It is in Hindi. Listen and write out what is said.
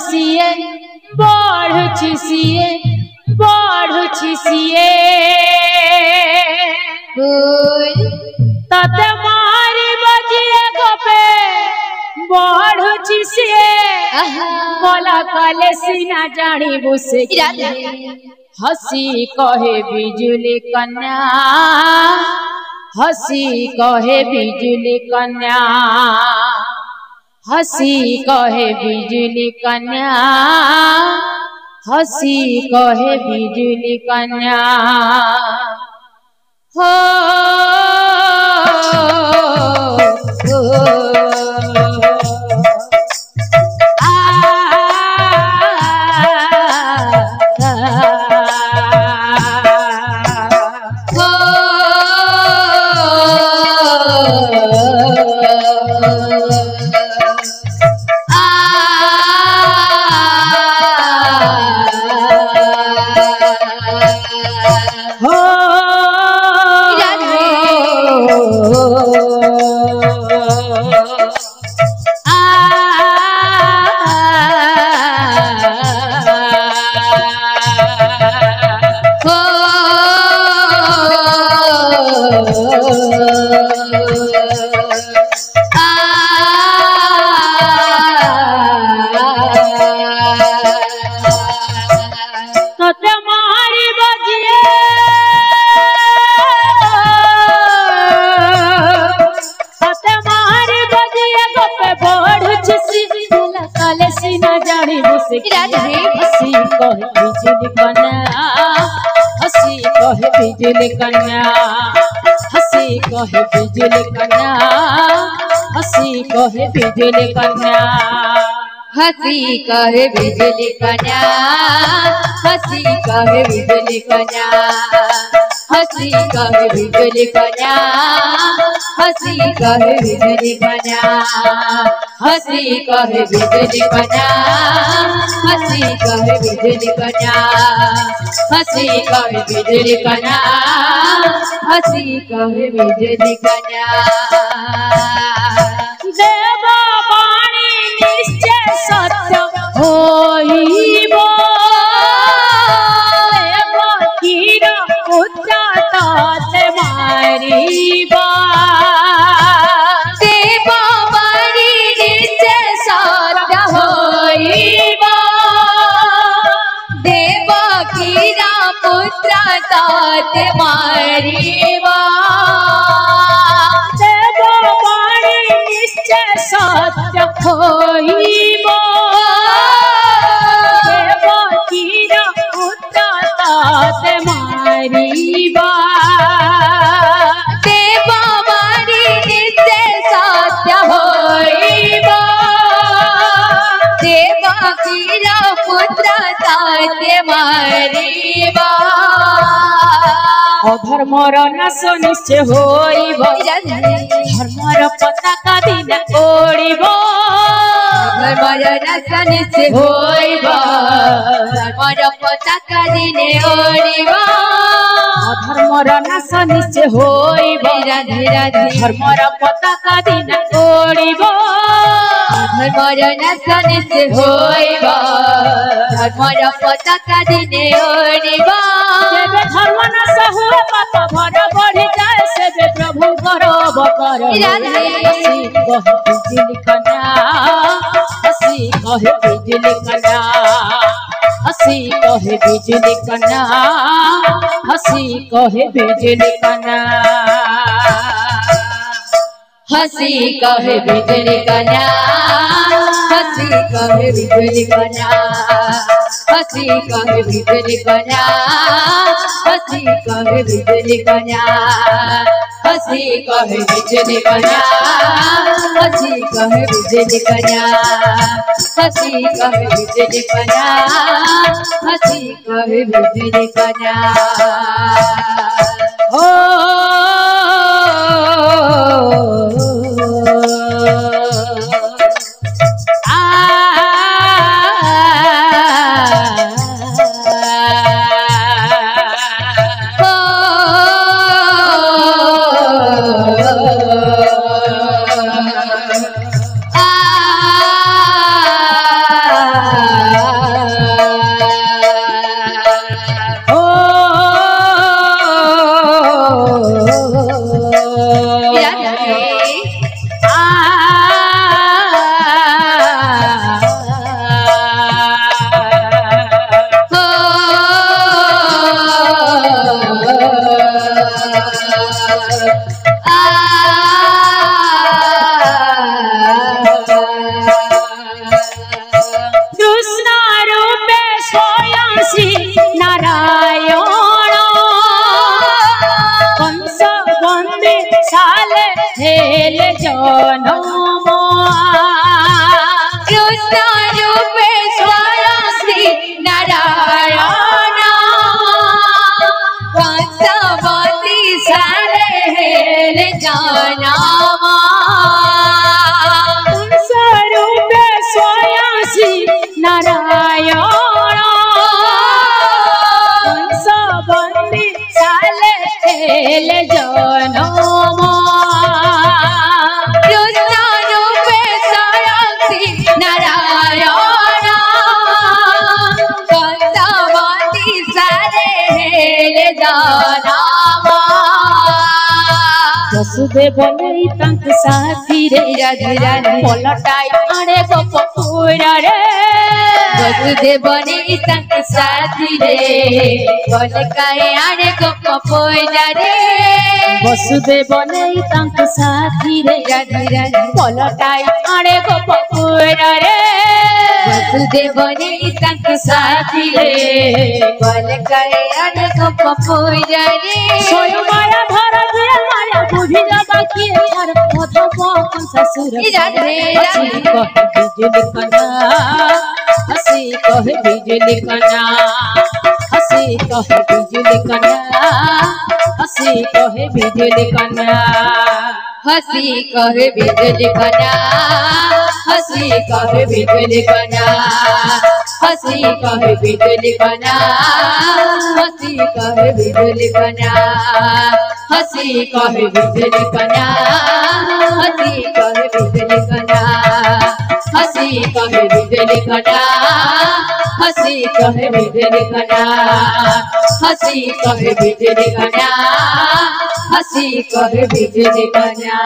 ସିଏ ବଢୁଛି ସିଏ ବଢୁଛି ସିଏ ତତେ ମାରିବ ଯିଏ ଗୋପେ ବଢୁଛି ସିଏ କଲା କଲେ ସିନା ଜାଣିବୁ ସେ हसी कहे बिजुली कन्या हसी कहे बिजुली कन्या हसी कहे बिजुली कन्या हसी कहे बिजुली कन्या हो हसी कहे बिजुली कन्या हसी कहे बिजुली कन्या हसी कहे बिजुली कन्या हसी कहे बिजुली कन्या हसी कहे बिजुली कन्या हसी कहे बिजुली कन्या हसी कहे बिजुली कन्या हसी कहे बिजुली कन्या हसी कहे बिजुली कन्या हसी कहे बिजुली कन्या हसी कहे बिजुली कन्या हसी कहे बिजुली कन्या देवा वाणी निश्चय सत्य होइबो फकीर पुत्र ताते मारिबा देवा वाणी निश्चय सत्य होइबो देवकीर पुत्र ताते मारिबा देवा वाणी निश्चय सत्य होइबो देवकीर पुत्र ताते मारिबा देवा वाणी निश्चय सत्य होइबो देवकीर पुत्र ताते मारिबा अधर्मर नाश निश्चय होइबो धर्मर पताका दिन ओडिबो धर्मर नाश निश्चय होइबो धर्मर पताका दिन ओडिबो अधर्मर नाश निश्चय होइबो राधे राधे धर्मर पताका दिन ओडिबो धर्मर नाश निश्चय होइबो धर्मर पताका दिन ओडिबो जेबे धर्म नाश हुए पाप भर बढ़ी जाए सेबे प्रभु करब कर हसी कहे बिजुली कन्या हसी कहे बिजुली कन्या हसी कहे बिजुली कन्या हसी कहे बिजुली कन्या हसी कहे बिजुली कन्या हसी कहे बिजुली कन्या हसी कहे बिजुली कन्या हसी कहे बिजुली कन्या हसी कहे बिजुली कन्या हसी कहे बिजुली कन्या हसी कहे बिजुली कन्या हसी कहे बिजुली कन्या हो वसुदेव नहीं तंक साथी रे राधे राधे पलटाई आने गोपपुरा रे वसुदेव नहीं तंक साथी रे पलटाई आने गोपपुरा रे वसुदेव नहीं तंक साथी रे राधे राधे पलटाई आने गोपपुरा रे वसुदेव नहीं तंक साथी रे पलटाई आने गोपपुरा रे सोय माया धर दिया माया बुझी जाबा की यार अधपो ससुर राधे राधे बिजली कना हसी कहे बिजली कना हसी कहे बिजली कना हसी कहे बिजली कना हसी कहे बिजली कना हसी कहे बिजली कना हसी कहे बिजली कना हसी कहे बिजली कना हसी कहे बिजली कना हसी कहे बिजली कना हसी कहे बिजली कना हसी कहे बिजली कना हसी कहे बिजली कना हसी कहे बिजली कना।